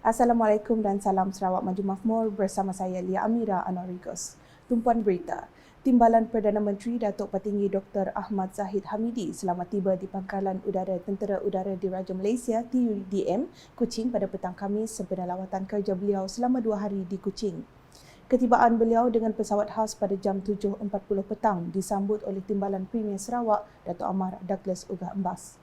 Assalamualaikum dan salam Sarawak Maju Makmur bersama saya Lia Amira Anwarigos. Tumpuan berita. Timbalan Perdana Menteri Datuk Petinggi Dr. Ahmad Zahid Hamidi selamat tiba di Pangkalan Udara Tentera Udara Diraja Malaysia TUDM Kuching pada petang Khamis sempena lawatan kerja beliau selama 2 hari di Kuching. Ketibaan beliau dengan pesawat khas pada jam 7.40 petang disambut oleh Timbalan Premier Sarawak Datuk Amar Douglas Ugah Embas.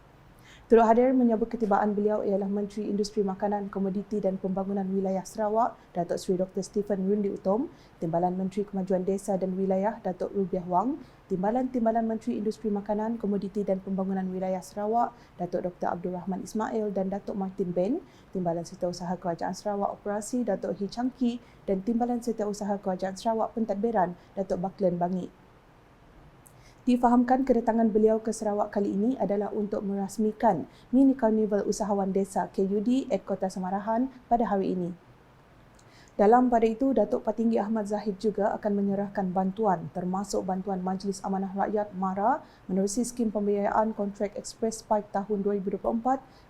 Turut hadir menyambut ketibaan beliau ialah Menteri Industri Makanan, Komoditi dan Pembangunan Wilayah Sarawak, Datuk Seri Dr. Stephen Rundi Utom, Timbalan Menteri Kemajuan Desa dan Wilayah, Datuk Rubiah Wang, Timbalan Menteri Industri Makanan, Komoditi dan Pembangunan Wilayah Sarawak, Datuk Dr. Abdul Rahman Ismail dan Datuk Martin Ben, Timbalan Setiausaha Kerajaan Sarawak Operasi, Datuk Hee Chang Kee dan Timbalan Setiausaha Kerajaan Sarawak Pentadbiran, Datuk Baklen Bangi. Difahamkan kedatangan beliau ke Sarawak kali ini adalah untuk merasmikan Mini Karnival Usahawan Desa KUD at Kota Samarahan pada hari ini. Dalam pada itu, Datuk Petinggi Ahmad Zahid juga akan menyerahkan bantuan termasuk bantuan Majlis Amanah Rakyat MARA menerusi skim pembiayaan kontrak Express Pipe tahun 2024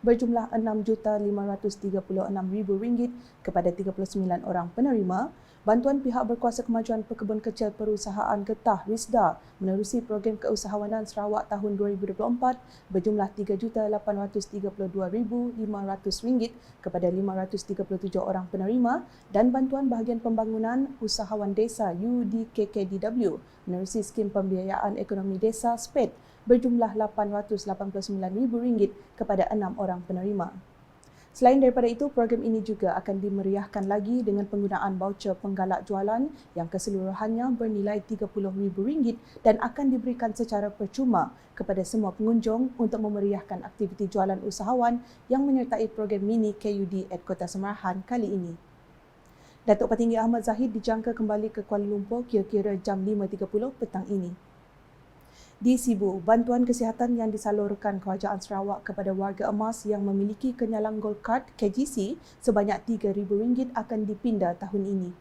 berjumlah RM6,536,000 kepada 39 orang penerima. Bantuan pihak berkuasa kemajuan pekebun kecil perusahaan getah RISDA menerusi program keusahawanan Sarawak tahun 2024 berjumlah RM3,832,500 kepada 537 orang penerima dan bantuan bahagian pembangunan usahawan desa UDKKDW menerusi skim pembiayaan ekonomi desa SPED berjumlah RM889,000 kepada 6 orang penerima. Selain daripada itu, program ini juga akan dimeriahkan lagi dengan penggunaan baucer penggalak jualan yang keseluruhannya bernilai RM30,000 dan akan diberikan secara percuma kepada semua pengunjung untuk memeriahkan aktiviti jualan usahawan yang menyertai program mini KUD at Kota Samarahan kali ini. Datuk Petinggi Ahmad Zahid dijangka kembali ke Kuala Lumpur kira-kira jam 5.30 petang ini. Di Sibu, bantuan kesihatan yang disalurkan Kerajaan Sarawak kepada warga emas yang memiliki kenyalang Gold Card KGC sebanyak RM3,000 akan dipinda tahun ini.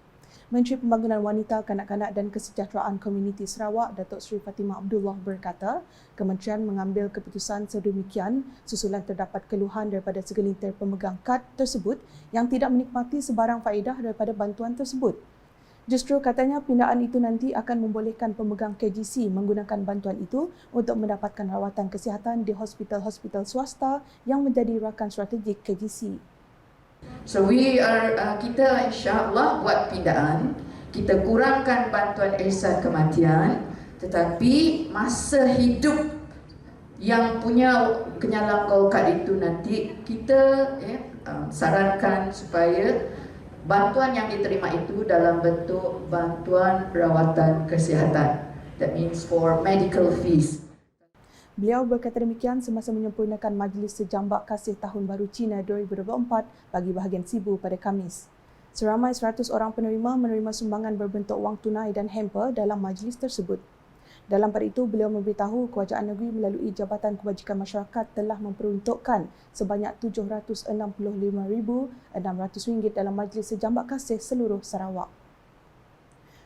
Menteri Pembangunan Wanita, Kanak-kanak dan Kesejahteraan Komuniti Sarawak, Datuk Seri Fatimah Abdullah berkata, Kementerian mengambil keputusan sedemikian susulan terdapat keluhan daripada segelintir pemegang kad tersebut yang tidak menikmati sebarang faedah daripada bantuan tersebut. Justru katanya pindaan itu nanti akan membolehkan pemegang KGC menggunakan bantuan itu untuk mendapatkan rawatan kesihatan di hospital-hospital swasta yang menjadi rakan strategik KGC. So kita insya-Allah buat pindaan, kita kurangkan bantuan ihsan kematian, tetapi masa hidup yang punya kenyalang Gold Card itu nanti kita sarankan supaya bantuan yang diterima itu dalam bentuk bantuan rawatan kesihatan. That means for medical fees. Beliau berkata demikian semasa menyempurnakan Majlis Sejambak Kasih Tahun Baru Cina 2024 bagi bahagian Sibu pada Khamis. Seramai 100 orang penerima menerima sumbangan berbentuk wang tunai dan hamper dalam majlis tersebut. Dalam pada itu, beliau memberitahu Kerajaan Negeri melalui Jabatan Kebajikan Masyarakat telah memperuntukkan sebanyak RM765,600 dalam Majlis Sejambak Kasih seluruh Sarawak.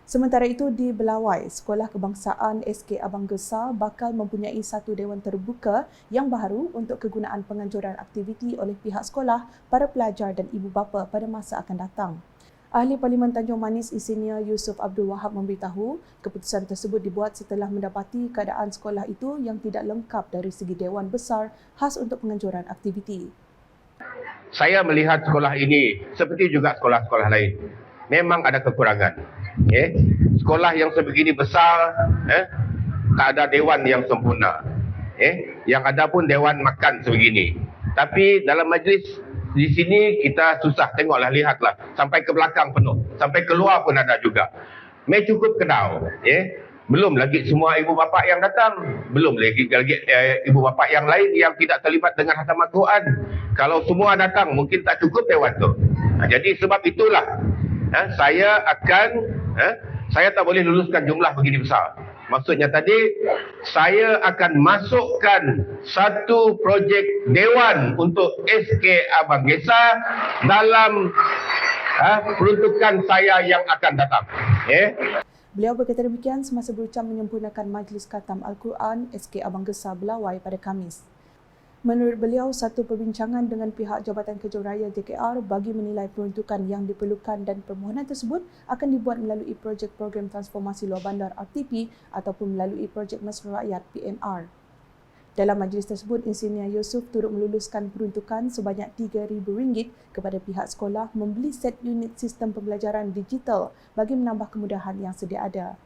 Sementara itu, di Belawai, Sekolah Kebangsaan SK Abang Gesa bakal mempunyai satu dewan terbuka yang baharu untuk kegunaan penganjuran aktiviti oleh pihak sekolah, para pelajar dan ibu bapa pada masa akan datang. Ahli Parlimen Tanjung Manis Insinyur Yusof Abdul Wahab memberitahu keputusan tersebut dibuat setelah mendapati keadaan sekolah itu yang tidak lengkap dari segi dewan besar khas untuk penganjuran aktiviti. Saya melihat sekolah ini seperti juga sekolah-sekolah lain. Memang ada kekurangan. Sekolah yang sebegini besar, tak ada dewan yang sempurna. Yang ada pun dewan makan sebegini. Tapi dalam majlis di sini kita susah, tengoklah, lihatlah. Sampai ke belakang penuh. Sampai keluar pun ada juga. Cukup kedau. Belum lagi semua ibu bapa yang datang. Belum lagi ibu bapa yang lain yang tidak terlibat dengan khatam Al-Quran. Kalau semua datang, mungkin tak cukup dewan tu. Jadi sebab itulah, saya tak boleh luluskan jumlah begini besar. Maksudnya tadi, saya akan masukkan satu projek dewan untuk SK Abang Gesa dalam peruntukan saya yang akan datang. Beliau berkata demikian semasa berucap menyempurnakan Majlis Khatam Al-Quran SK Abang Gesa Belawai pada Khamis. Menurut beliau, satu perbincangan dengan pihak Jabatan Kerja Raya JKR bagi menilai peruntukan yang diperlukan dan permohonan tersebut akan dibuat melalui projek program transformasi luar bandar RTP ataupun melalui projek mesra rakyat PMR. Dalam majlis tersebut, Insinyur Yusof turut meluluskan peruntukan sebanyak RM3,000 kepada pihak sekolah membeli set unit sistem pembelajaran digital bagi menambah kemudahan yang sedia ada.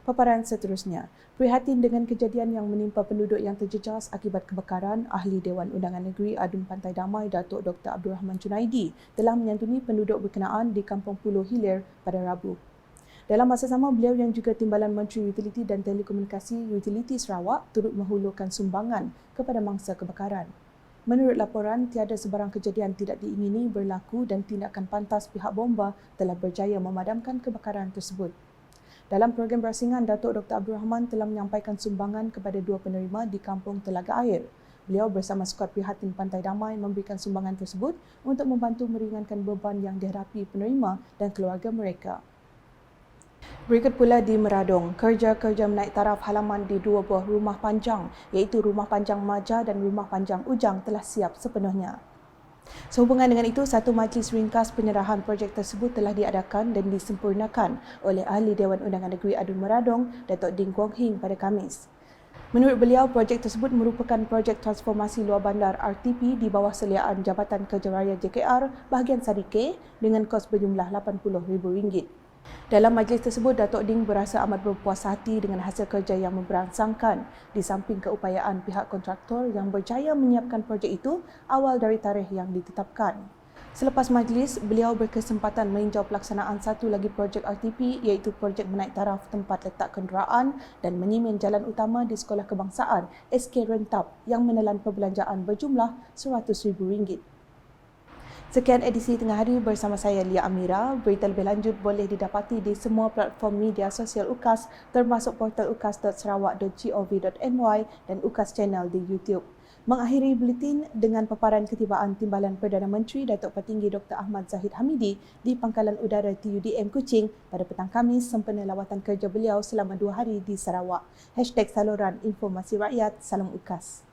Paparan seterusnya, prihatin dengan kejadian yang menimpa penduduk yang terjejas akibat kebakaran, Ahli Dewan Undangan Negeri Adun Pantai Damai Datuk Dr. Abdul Rahman Junaidi telah menyantuni penduduk berkenaan di Kampung Pulau Hilir pada Rabu. Dalam masa sama, beliau yang juga Timbalan Menteri Utiliti dan Telekomunikasi Utiliti Sarawak turut menghulurkan sumbangan kepada mangsa kebakaran. Menurut laporan, tiada sebarang kejadian tidak diingini berlaku dan tindakan pantas pihak bomba telah berjaya memadamkan kebakaran tersebut. Dalam program berasingan, Datuk Dr. Abdul Rahman telah menyampaikan sumbangan kepada 2 penerima di Kampung Telaga Air. Beliau bersama skuad Prihatin Pantai Damai memberikan sumbangan tersebut untuk membantu meringankan beban yang dihadapi penerima dan keluarga mereka. Berikut pula di Meradong, kerja-kerja menaik taraf halaman di 2 buah rumah panjang iaitu Rumah Panjang Maja dan Rumah Panjang Ujang telah siap sepenuhnya. Sehubungan dengan itu, satu majlis ringkas penyerahan projek tersebut telah diadakan dan disempurnakan oleh Ahli Dewan Undangan Negeri Adun Meradong, Datuk Ding Kwong Hing pada Khamis. Menurut beliau, projek tersebut merupakan projek transformasi luar bandar RTP di bawah seliaan Jabatan Kerja Raya JKR bahagian Sadike dengan kos berjumlah RM80,000. Dalam majlis tersebut, Datuk Ding berasa amat berpuas hati dengan hasil kerja yang memberangsangkan di samping keupayaan pihak kontraktor yang berjaya menyiapkan projek itu awal dari tarikh yang ditetapkan. Selepas majlis, beliau berkesempatan meninjau pelaksanaan satu lagi projek RTP iaitu projek menaik taraf tempat letak kenderaan dan menyimen jalan utama di Sekolah Kebangsaan SK Rentap yang menelan perbelanjaan berjumlah RM100,000. Sekian edisi Tengah Hari bersama saya Lia Amira. Berita lebih lanjut boleh didapati di semua platform media sosial UKAS termasuk portal ukas.sarawak.gov.my dan UKAS Channel di YouTube. Mengakhiri buletin dengan paparan ketibaan Timbalan Perdana Menteri Datuk Petinggi Dr. Ahmad Zahid Hamidi di Pangkalan Udara TUDM Kuching pada petang Khamis sempena lawatan kerja beliau selama 2 hari di Sarawak. #Saluran Informasi Rakyat, Salam UKAS.